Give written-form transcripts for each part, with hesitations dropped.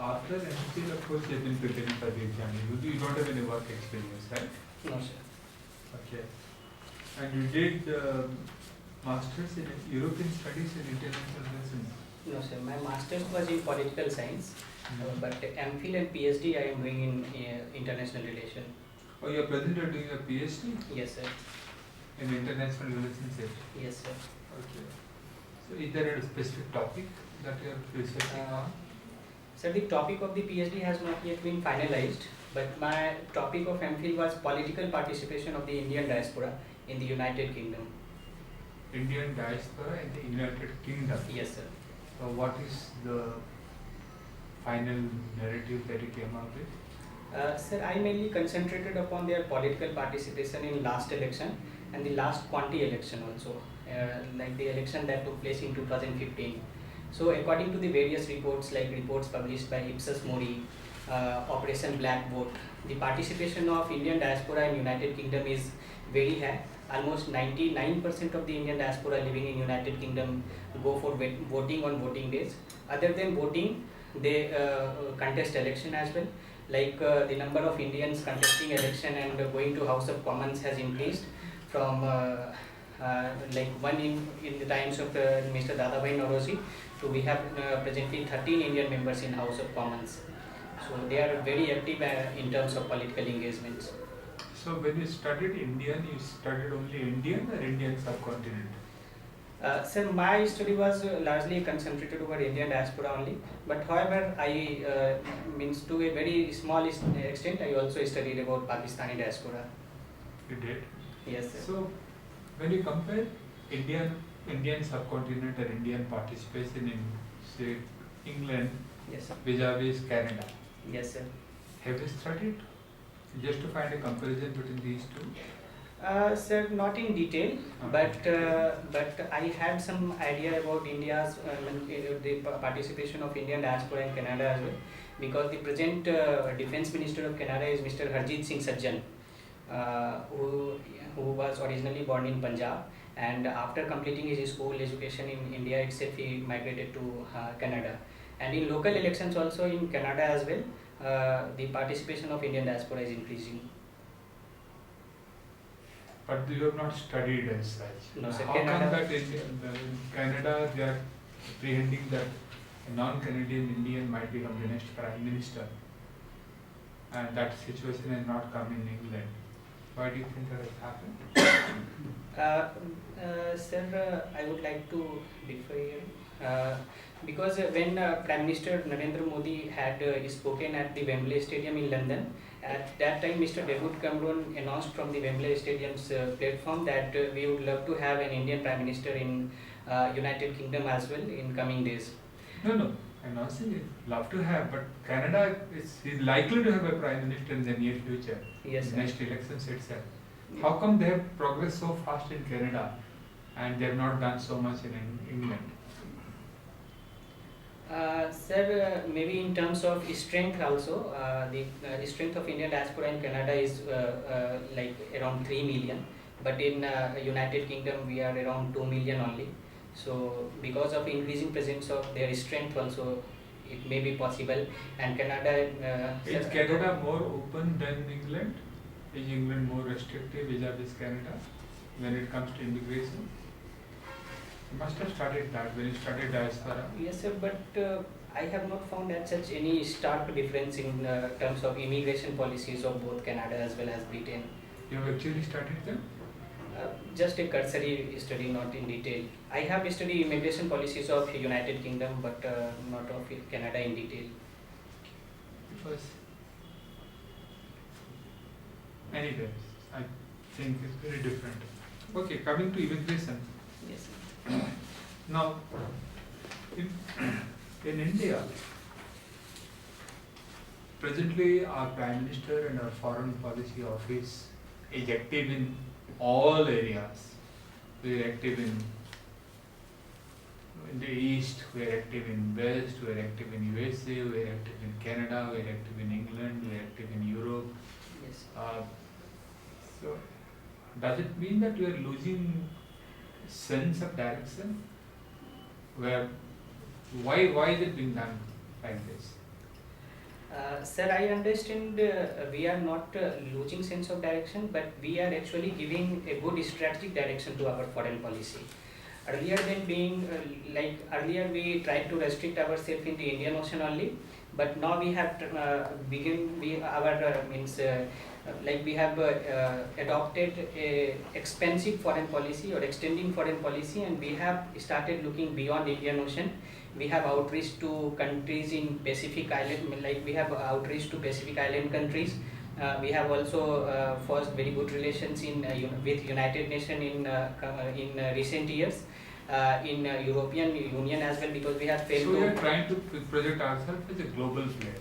after MPhil, of course, you've been preparing for the exam. You don't have any work experience, right? No, sir. Okay. And you did masters in European studies and international relations. No, sir. My master's was in political science, but MPhil and PhD I am doing in international relation. Oh, you're presently doing a PhD Yes, sir. in international relations. Yes, sir. Okay. So, is there a specific topic that you're researching on? Sir, the topic of the PhD has not yet been finalized, but my topic of MPhil was political participation of the Indian diaspora in the United Kingdom. Indian diaspora in the United Kingdom. Yes, sir. So, what is the final narrative that you came up with? Sir, I mainly concentrated upon their political participation in last election and the last Quanti election also, like the election that took place in 2015. So, according to the various reports, like reports published by Ipsos Mori, Operation Black Vote, the participation of Indian diaspora in United Kingdom is very high. Almost 99% of the Indian diaspora living in United Kingdom go for voting on voting days. Other than voting, they contest election as well. Like the number of Indians contesting election and going to House of Commons has increased from like one in the times of Mr. Dadabhai Naoroji to we have presently 13 Indian members in House of Commons. So they are very active in terms of political engagements. So, when you studied Indian, you studied only Indian or Indian subcontinent? Sir, my study was largely concentrated over Indian diaspora only. But however, I means to a very small extent, I also studied about Pakistani diaspora. You did? Yes, sir. So, when you compare Indian subcontinent or Indian participation in, say, England Yes, sir. vis-a-vis Canada, Yes, sir. have you studied just to find a comparison between these two? Sir, not in detail, but I had some idea about India's the participation of Indian diaspora in Canada as well, because the present Defence Minister of Canada is Mr. Harjit Singh Sajjan, who was originally born in Punjab, and after completing his school education in India itself, he migrated to Canada. And in local elections also in Canada as well, the participation of Indian diaspora is increasing. But you have not studied as such. No, sir. How come that in Canada they are apprehending that a non-Canadian Indian might become the next Prime Minister, and that situation has not come in England? Why do you think that has happened? Sir, I would like to differ here. Because when Prime Minister Narendra Modi had spoken at the Wembley Stadium in London, at that time Mr. David Cameron announced from the Wembley Stadium's platform that we would love to have an Indian Prime Minister in United Kingdom as well in coming days. No. Announcing it, love to have, but Canada is likely to have a Prime Minister in the near future. Yes, sir. Next elections itself. How come they have progressed so fast in Canada and they have not done so much in England? Sir, maybe in terms of strength also, the strength of Indian diaspora in Canada is like around 3 million, but in United Kingdom we are around 2 million only. So because of increasing presence of their strength also, it may be possible. And Canada is Canada more open than England? Is England more restrictive vis-a-vis Canada when it comes to immigration? You must have studied that when you studied diaspora. Yes, sir, but I have not found as such any stark difference in terms of immigration policies of both Canada as well as Britain. You have actually studied them? Just a cursory study, not in detail. I have studied immigration policies of United Kingdom, but not of Canada in detail. Because anyway, I think it's very different. Okay, coming to immigration. Yes, sir. Now, in India, presently our Prime Minister and our Foreign Policy Office is active in all areas. We are active in the East, we are active in West, we are active in USA, we are active in Canada, we are active in England, we are active in Europe. Yes. So, does it mean that we are losing sense of direction? Why is it being done like this? Sir, I understand we are not losing sense of direction, but we are actually giving a good strategic direction to our foreign policy. Earlier than being earlier we tried to restrict ourselves in the Indian Ocean only, but now we have we have adopted a expansive foreign policy or extending foreign policy, and we have started looking beyond Indian Ocean. We have outreach to countries in Pacific Island, like we have outreach to Pacific Island countries. We have also forged very good relations with United Nations in recent years, in European Union as well, because we have failed So to. we are trying to project ourselves as a global player.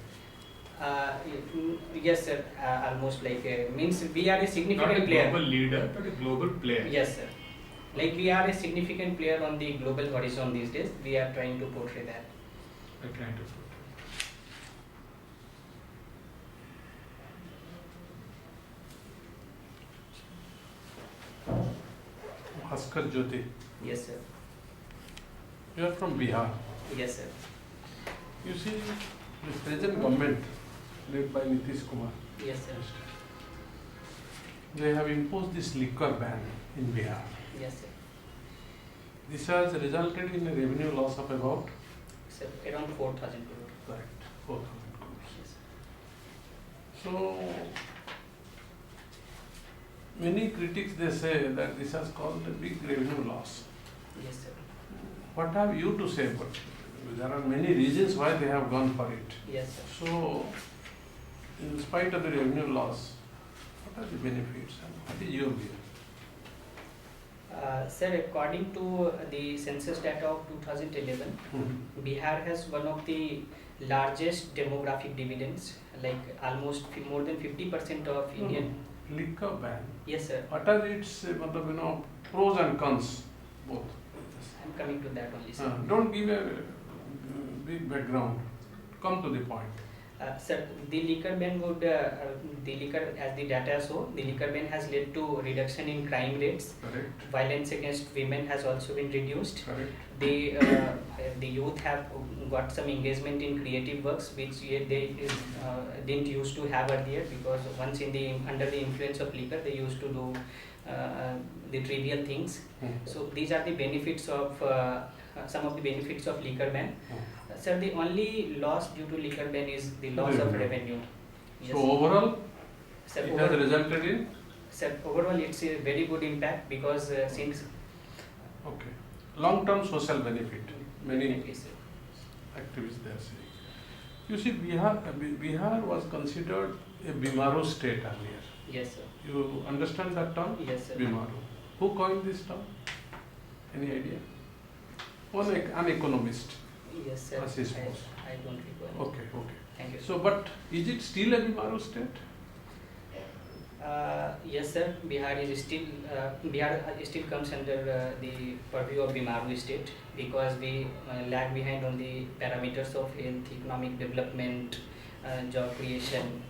Yes, sir. Almost means we are a Not significant a player. global leader, but a global player. Yes, sir. Like we are a significant player on the global horizon these days. We are trying to portray that. We are trying to Bhaskar Jyoti, Yes, sir. you are from Bihar. Yes, sir. You see, the present government led by Nitish Kumar, Yes, sir. they have imposed this liquor ban in Bihar. Yes, sir. This has resulted in a revenue loss of about Sir, around 4,000 crore. correct 4,000 crores. Yes. So many critics they say that this has caused a big revenue loss. Yes, sir. What have you to say about it? There are many reasons why they have gone for it. Yes, sir. So, in spite of the revenue loss, what are the benefits and what is your view? Sir, according to the census data of 2011, Bihar has one of the largest demographic dividends, like almost more than 50% of Indian. Liquor ban. Yes, sir. What are its pros and cons both? I'm coming to that only, sir. Don't give a big background. Come to the point. Sir, the liquor ban would, the liquor, as the data show, the liquor ban has led to reduction in crime rates. Correct. Violence against women has also been reduced. Correct. The youth have got some engagement in creative works, which they didn't used to have earlier, because once under the influence of liquor, they used to do the trivial things. So these are the benefits of some of the benefits of liquor ban. Sir, the only loss due to liquor ban is the loss of revenue. Yes. So overall, Sir, it has resulted in? Sir, overall it's a very good impact, because since Okay. Long-term social benefit. Many definitely, sir. activists they are saying. You see, Bihar was considered a Bimaro state earlier. Yes, sir. You understand that term? Yes, sir. Bimaro. Who coined this term? Any idea? An economist. Yes, sir. Assis Bose. I don't recall. Okay. Thank you. So, but is it still a Bimaro state? Yes, sir. Bihar still comes under the purview of Bimaro state, because we lag behind on the parameters of health, economic development, job creation.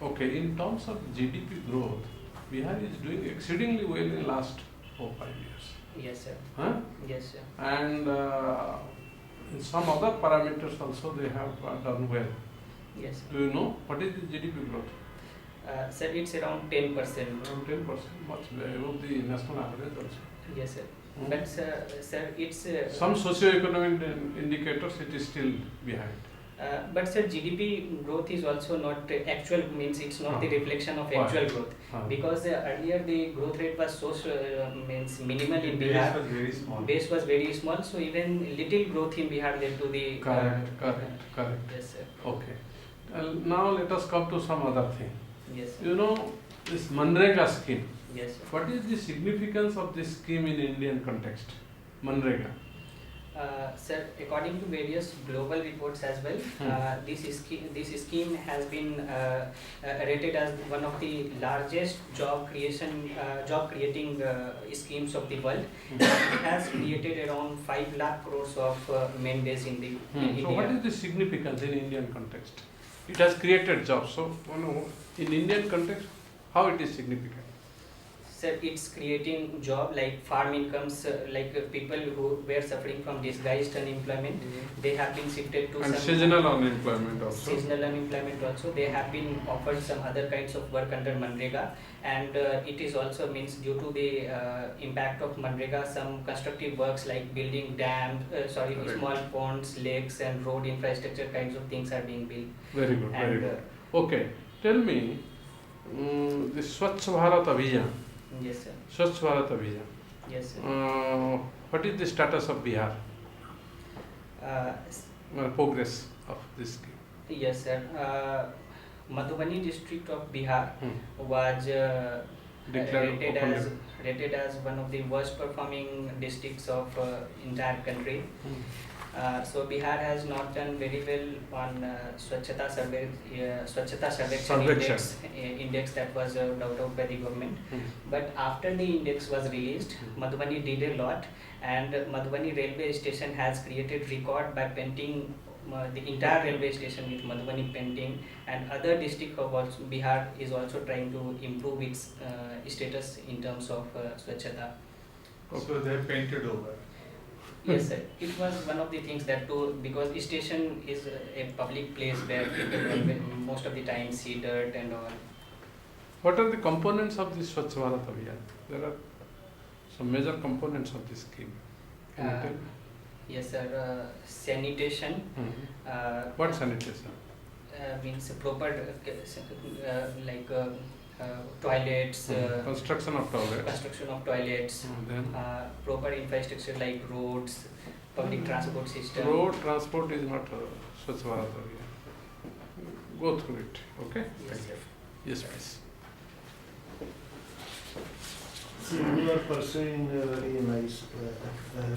Okay, in terms of GDP growth, Bihar is doing exceedingly well in last 4-5 years. Yes, sir. Huh? Yes, sir. And in some other parameters also they have done well. Yes, sir. Do you know what is the GDP growth? Sir, it's around 10%. Around 10%, much above the national average also. Yes, sir. Hmm. But sir, it's Some socio-economic indicators it is still behind. but sir, GDP growth is also not actual, means it's not the reflection of Why? actual growth, because earlier the growth rate was so means minimal in Bihar. was very small. Base was very small, so even little growth in Bihar led to the Correct. Yes, sir. Okay. Now let us come to some other thing. Yes, sir. You know this Manrega scheme. Yes, sir. What is the significance of this scheme in Indian context? Manrega. Sir, according to various global reports as well, this scheme has been rated as one of the largest job creating schemes of the world. It has created around 5 lakh crores of main days in India. So what is the significance in Indian context? It has created jobs. So in Indian context, how it is significant? So it's creating job like farm incomes, people who were suffering from disguised unemployment, they have been shifted to And some seasonal unemployment also. seasonal unemployment also. They have been offered some other kinds of work under Manrega, and it is also means due to the impact of Manrega, some constructive works like building dams, Correct. small ponds, lakes, and road infrastructure kinds of things are being built. Very good, very And good. Okay, tell me, the Swachh Bharat Abhiyan, yes, sir. Swachh Bharat Abhiyan, Yes, sir. what is the status of Bihar, Uh, progress of this scheme? yes, sir. Madhubani district of Bihar Hmm. was Declared rated as one of the worst performing districts of entire country. Hmm. So Bihar has not done very well on Swachhata Sarvekshan Sarvekshan. index that was rolled out by the government. Hmm. But after the index was released, Madhubani did a lot, and Madhubani railway station has created record by painting the entire railway station with Madhubani painting, and other district of also Bihar is also trying to improve its status in terms of Swachhata. So they painted over. Yes, sir. It was one of the things that too, because the station is a public place where people most of the time see dirt and all. What are the components of this Swachh Bharat Abhiyan? There are some major components of this scheme. Can you Uh, tell? Yes, sir. Sanitation. Mhm. What sanitation? Means proper toilets, Construction of toilets. construction of toilets, Then proper infrastructure like roads, public transport system. road transport is not Swachh Bharat Abhiyan. Go through it, okay? Yes, Thank sir. you. Yes, please. See, you are pursuing a very nice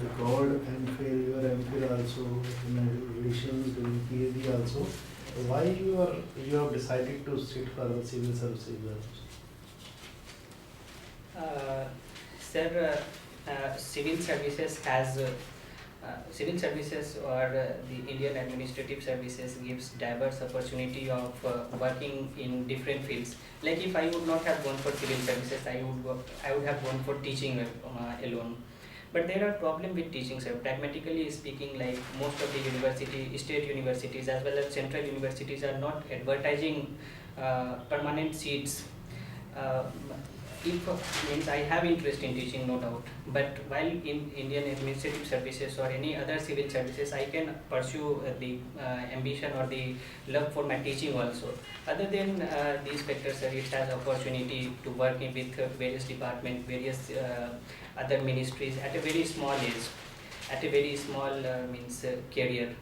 record and fail your MPhil also in addition to PhD also. Why you have decided to sit for the civil service exams? Sir, civil services or the Indian administrative services gives diverse opportunity of working in different fields. Like if I would not have gone for civil services, I would have gone for teaching alone. But there are problems with teaching, sir. Pragmatically speaking, like most of the state universities as well as central universities are not advertising permanent seats. If means I have interest in teaching, no doubt. But while in Indian administrative services or any other civil services, I can pursue the ambition or the love for my teaching also. Other than these factors, sir, it has opportunity to work with various departments, various other ministries at a very small age, at a very small career.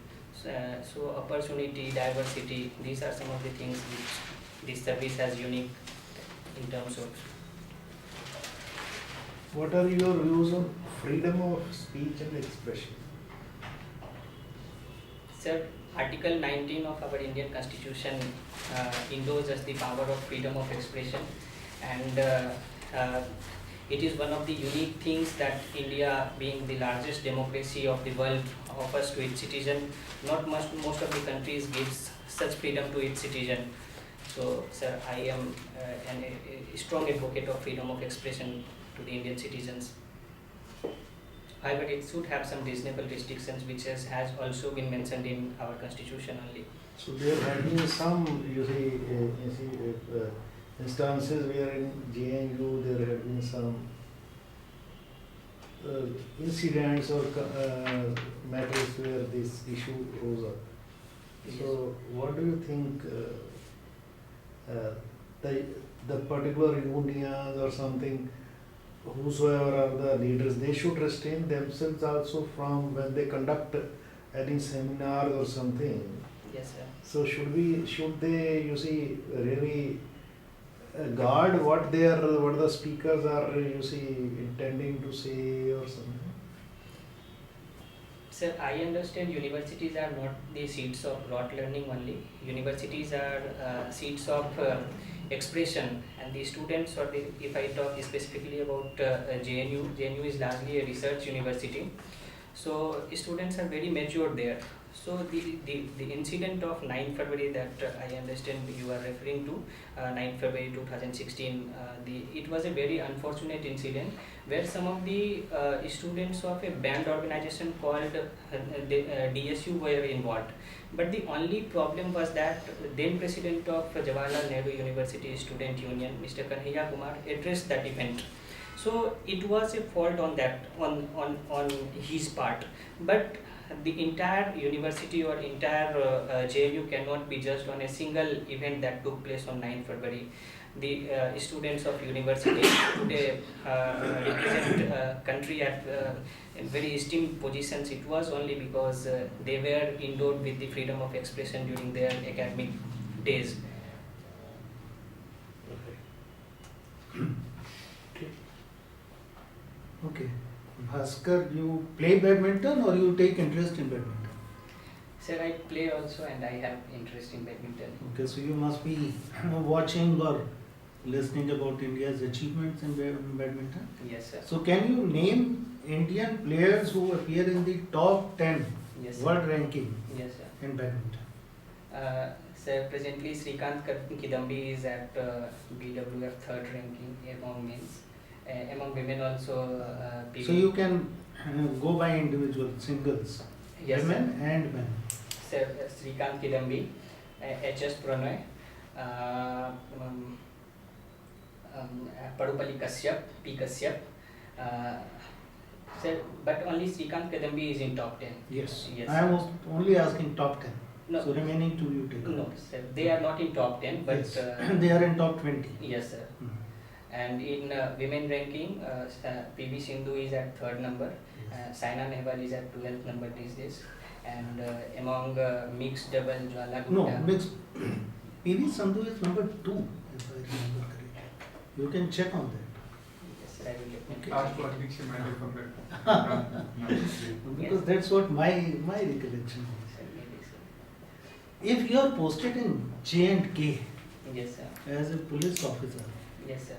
So opportunity, diversity, these are some of the things which this service has unique in terms of. What are your views on freedom of speech and expression? Sir, Article 19 of our Indian Constitution endorses the power of freedom of expression, and it is one of the unique things that India, being the largest democracy of the world, offers to its citizen. Not most of the countries gives such freedom to its citizen. So, sir, I am a strong advocate of freedom of expression to the Indian citizens. However, it should have some reasonable restrictions, which has also been mentioned in our constitution only. So there have been some, instances where in JNU there have been some incidents or matters where this issue rose up. So what do you think the particular unions or something, whosoever are the leaders, they should restrain themselves also from when they conduct any seminars or something. Yes, sir. So should they really guard what the speakers are intending to say or something? Sir, I understand universities are not the seats of rote learning only. Universities are seats of expression, and the students, or if I talk specifically about JNU is largely a research university. So students are very mature there. So the incident of 9 February that I understand you are referring to, 9 February 2016, it was a very unfortunate incident where some of the students of a band organization called DSU were involved. But the only problem was that then President of Jawaharlal Nehru University Student Union, Mr. Kanhaiya Kumar, addressed that event. So it was a fault on that, on his part. But the entire university or entire JNU cannot be judged on a single event that took place on 9 February. The students of university today represent country at very esteemed positions. It was only because they were endowed with the freedom of expression during their academic days. Okay. Bhaskar, you play badminton or you take interest in badminton? Sir, I play also and I have interest in badminton. Okay, so you must be watching or listening about India's achievements in badminton. Yes, sir. So can you name Indian players who appear in the top 10 Yes, sir. world ranking Yes, sir. in badminton? Sir, presently Srikanth Kidambi is at BWF third ranking among men. Among women also, PV. So you can go by individual singles, Yes, women and men. sir. Srikanth Kidambi, HS Pranay, Padupalli Kashyap, P Kashyap. Sir, but only Srikanth Kidambi is in top 10. Yes. Yes. I was only asking top 10. No, So remaining two you take. no, sir. They are not in top 10, but Yes. They are in top 20. yes, sir. Hmm. And in women ranking, PV Sindhu is at third number. Yes. Saina Nehwal is at 12th number these days. And among mixed double, Jwala No, Gupta. mixed. PV Sandhu is number 2, if I remember correctly. You can check on that. Yes, sir, I will definitely. Ask for Diksha Mehta from the. Because that's what my recollection is. Sir, maybe, sir. If you are posted in J&K Yes, sir. as a police officer, Yes, sir.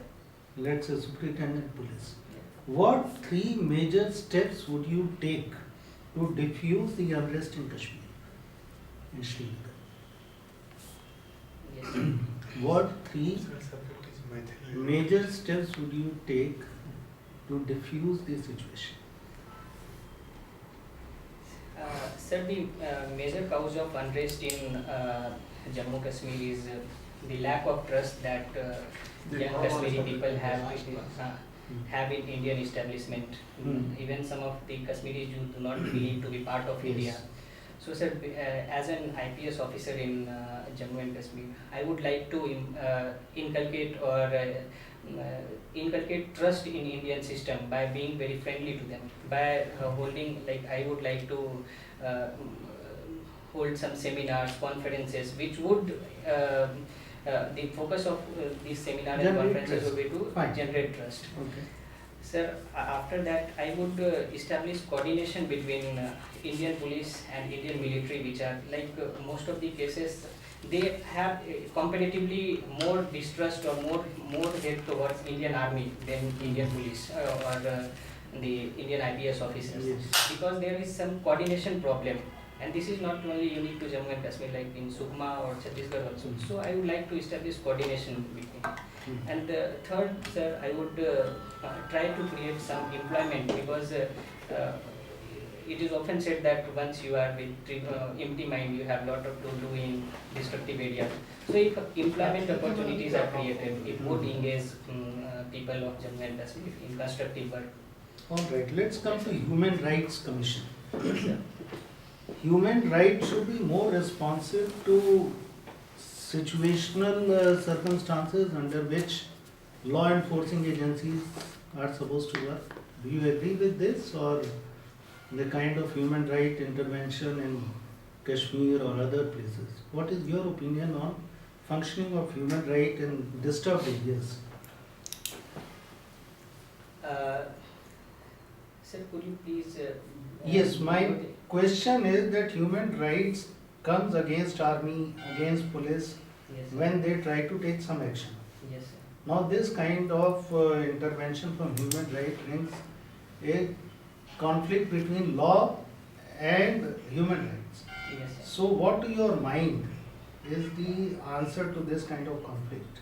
let's say superintendent police, Yeah. what three major steps would you take to diffuse the unrest in Kashmir, in Sri Lanka? Yes, sir. What three major steps would you take to diffuse the situation? Sir, the major cause of unrest in Jammu Kashmir is the lack of trust that young Kashmiri people have in Indian establishment. Even some of the Kashmiris do not believe to be part of Yes. India. So, sir, as an IPS officer in Jammu and Kashmir, I would like to inculcate trust in Indian system by being very friendly to them, by holding, like, I would like to hold some seminars, conferences, which would the focus of these seminar and Generate conferences trust. would be to Fine. generate trust. Okay. Sir, after that, I would establish coordination between Indian police and Indian military, which are like most of the cases, they have comparatively more distrust or more hate towards Indian army than Indian police or the Indian IPS officers, Yes. because there is some coordination problem. And this is not only unique to Jammu and Kashmir, like in Sukma or Chhattisgarh also. So I would like to establish coordination between. And third, sir, I would try to create some employment, because it is often said that once you are with empty mind, you have lot of to do in destructive areas. So if employment opportunities are created, it would engage people of Jammu and Kashmir in constructive work. All right, let's come to Human Rights Commission. Yes, sir. Human rights should be more responsive to situational circumstances under which law enforcing agencies are supposed to work. Do you agree with this, or the kind of human right intervention in Kashmir or other places? What is your opinion on functioning of human right in disturbed areas? Sir, could you please? Yes, my question is that human rights comes against army, against police Yes, sir. when they try to take some action. Yes, sir. Now this kind of intervention from human rights brings a conflict between law and human rights. Yes, sir. So what to your mind is the answer to this kind of conflict?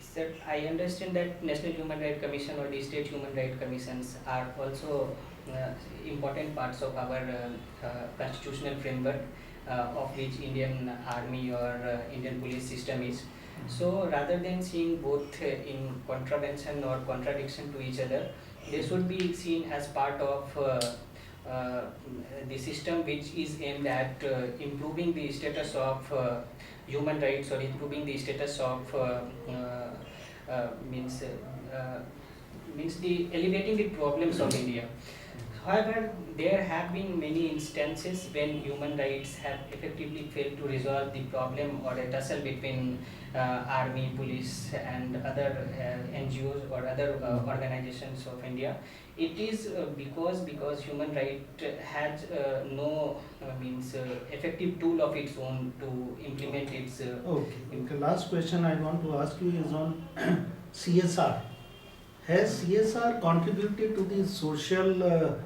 Sir, I understand that National Human Rights Commission or the state human rights commissions are also important parts of our constitutional framework, of which Indian Army or Indian police system is. So rather than seeing both in contravention or contradiction to each other, they should be seen as part of the system which is aimed at improving the status of human rights or improving the status of means means the elevating the problems of India. However, there have been many instances when human rights have effectively failed to resolve the problem or a tussle between army, police, and other NGOs or other organizations of India. It is because human right has no effective tool of its own to implement its. Okay. Last question I want to ask you is on CSR. Has CSR contributed to the social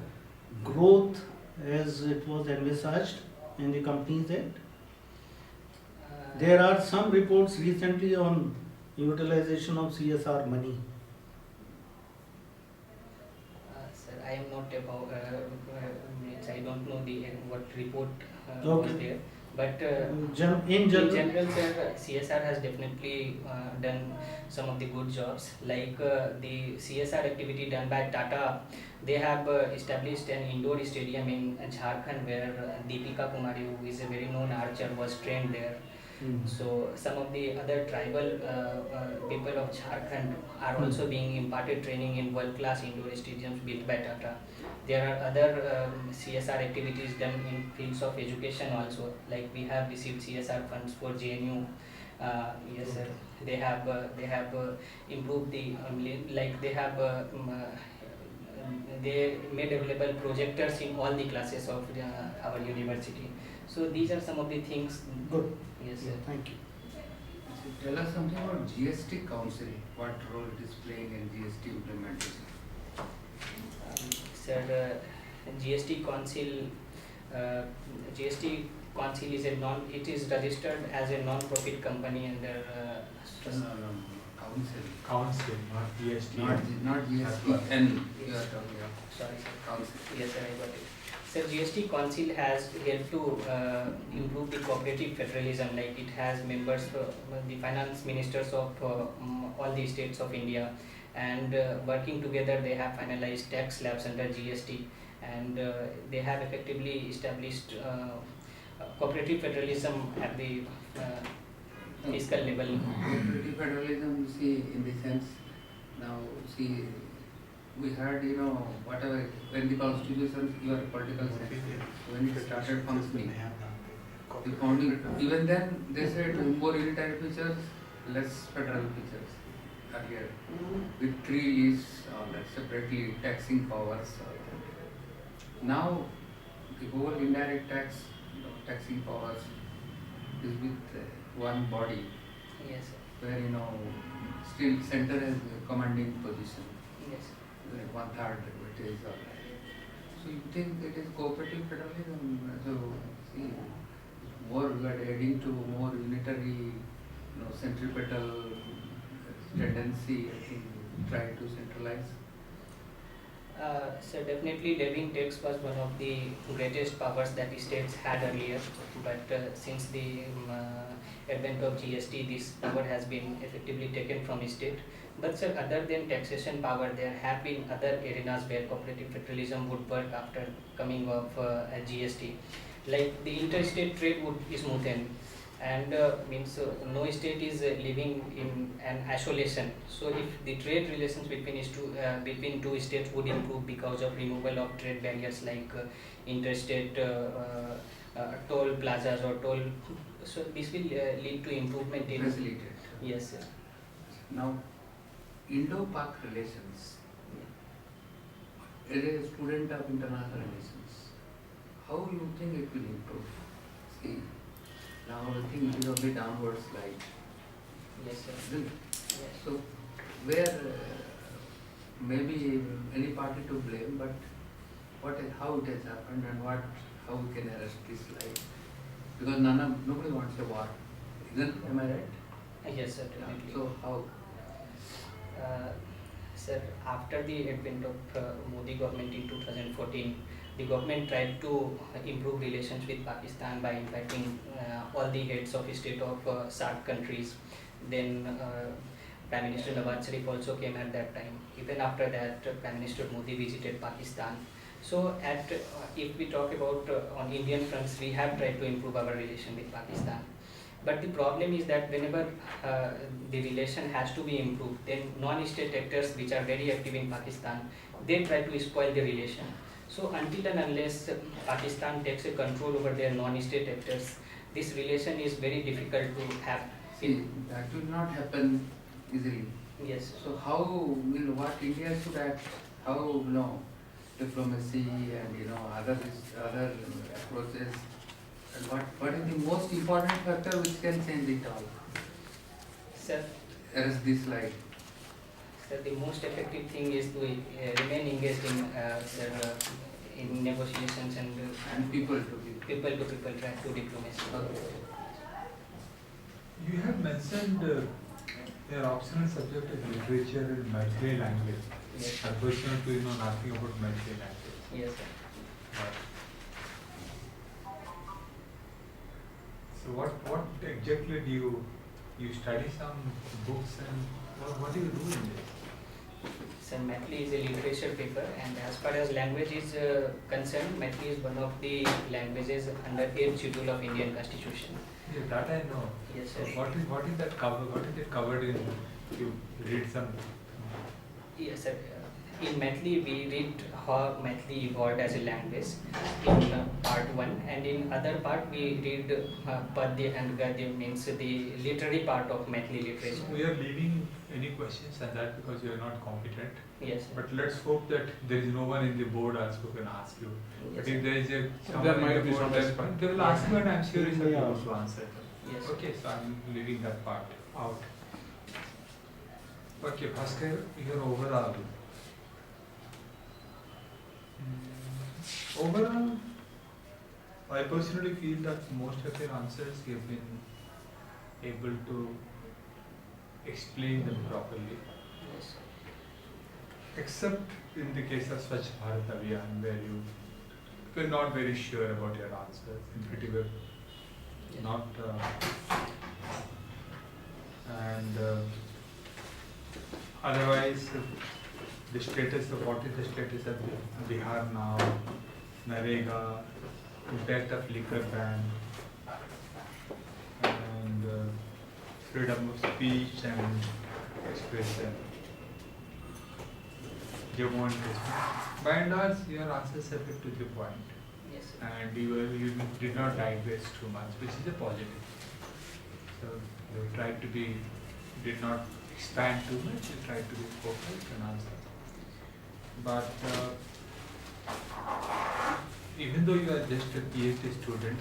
growth as it was envisaged in the Companies Act? There are some reports recently on utilization of CSR money. Sir, I am not about. I don't know the what report was Okay. there, but In general, sir, CSR has definitely done some of the good jobs. Like the CSR activity done by Tata, they have established an indoor stadium in Jharkhand where Deepika Kumari, who is a very known archer, was trained there. So some of the other tribal people of Jharkhand are also being imparted training in world-class indoor stadiums built by Tata. There are other CSR activities done in fields of education also. Like we have received CSR funds for JNU. Yes, sir. They have improved the like they have they made available projectors in all the classes of our university. So these are some of the things. good. Yes, sir. Thank you. Tell us something about GST Council, what role it is playing in GST implementation. Sir, GST Council, GST Council is it is registered as a non-profit company under. Council. Council, not GST. Not GST. And you are talking about Sorry, sir. council. Yes, sir, I got it. Sir, GST Council has helped to improve the cooperative federalism. Like it has members, the finance ministers of all the states of India, and working together, they have finalized tax slabs under GST, and they have effectively established cooperative federalism at the fiscal level. Cooperative federalism, see, in the sense, now, see, we heard, whatever, when the constitution, your political science, when it started functioning, the founding, even then, they said more unitary features, less federal features earlier, with 3 lists, all that, separately taxing powers, all that. Now, the whole indirect tax, taxing powers is with one body, Yes, sir. where, still center has a commanding position. Yes, sir. Like 1/3 it is all right. So you think it is cooperative federalism? So see, more we are adding to more unitary, centripetal tendency. I think try to centralize. So definitely levying tax was one of the greatest powers that the states had earlier, but since the advent of GST, this power has been effectively taken from the state. But sir, other than taxation power, there have been other arenas where cooperative federalism would work after coming of GST. Like the interstate trade is smoothened, and no state is living in an isolation. So if the trade relations between two states would improve because of removal of trade barriers like interstate toll plazas or toll, so this will lead to improvement in. Facilitated. Yes, sir. Now, Indo-Pak relations. As a student of international relations, how you think it will improve? See, now I think it is only downward slide. Yes, sir. Isn't it? Yes. So, where maybe any party to blame, but how it has happened and what how we can arrest this slide? Because nobody wants a war. Am I right? Yes, sir, definitely. So how? Sir, after the advent of Modi government in 2014, the government tried to improve relations with Pakistan by inviting all the heads of state of SAARC countries. Then Prime Minister Nawaz Sharif also came at that time. Even after that, Prime Minister Modi visited Pakistan. So, if we talk about on Indian fronts, we have tried to improve our relation with Pakistan. But the problem is that whenever the relation has to be improved, then non-state actors which are very active in Pakistan, they try to spoil the relation. So until and unless Pakistan takes a control over their non-state actors, this relation is very difficult to have. See, that will not happen easily. Yes. So how will what India should act? How diplomacy and other approaches. And what is the most important factor which can change it all? Sir, Arrest this slide. sir, the most effective thing is to remain engaged in negotiations and People to be. people to people track to diplomacy. Okay. You have mentioned your optional subject is literature and Maithili language. Yes. Unfortunately, you know nothing about Maithili language. Yes, sir. But so what exactly do you study some books and what do you do in this? Sir, Maithili is a literature paper, and as far as language is concerned, Maithili is one of the languages under 8th schedule of Indian Constitution. Yeah, that I know. Yes, So sir. what is that cover? What is it covered in? You read some. Yes, sir. In Maithili, we read how Maithili evolved as a language in part 1, and in other part we read Padya and Gadya, means the literary part of Maithili literature. We are leaving any questions on that because you are not competent. Yes, sir. But let's hope that there is no one in the board also who can ask you. Yes, But sir. if there is a There someone in might the be board, some then expert. they will ask you, and I'm sure you will be Yeah. able to answer them. Yes, sir. Okay, so I'm leaving that part out. Okay, Bhaskar, your overall. Overall, I personally feel that most of your answers you have been able to explain them properly, Yes, sir. except in the case of Swachh Bharat Abhiyan where you were not very sure about your answers, in pretty well Yes. not and otherwise the status of what is the status of Bihar now, Narega, impact of liquor ban and freedom of speech and expression. Jammu and Kashmir. By and large, your answers have been to the point. Yes, sir. And you did not digress too much, which is a positive. So you tried to be, did not expand too much, you tried to be focused and answer. But even though you are just a PhD student,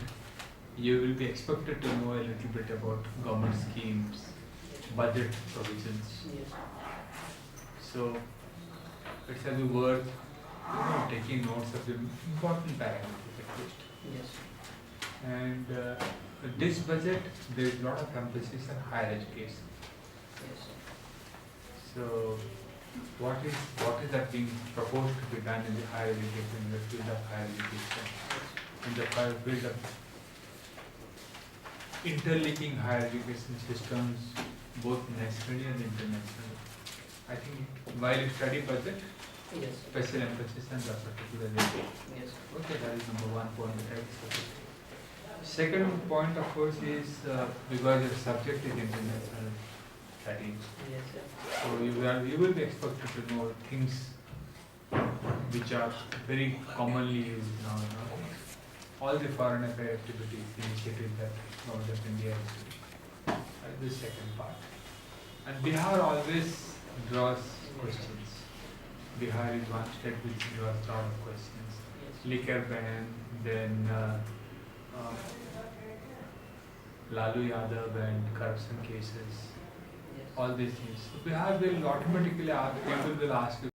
you will be expected to know a little bit about government schemes, budget provisions. Yes, sir. So it shall be worth taking notes of the important parameters at least. Yes, sir. And this budget, there is a lot of emphasis on higher education. Yes, sir. So, what is that being proposed to be done in the higher education, in the field of higher education, in the field of interlinking higher education systems, both nationally and internationally? I think while you study budget, Yes, sir. special emphasis on that particular area. Yes, sir. Okay, that is number one point that I discussed. Second point, of course, is because your subject is international studies, Yes, sir. so you will be expected to know things which are very commonly used now. All the foreign affairs activities, initiatives that Government of India is doing. That is the second part. And Bihar always draws questions. Bihar is one state which draws a lot of questions. Yes. Liquor ban, then Lalu Yadav and corruption cases, Yes. all these things. So Bihar will automatically ask, people will ask you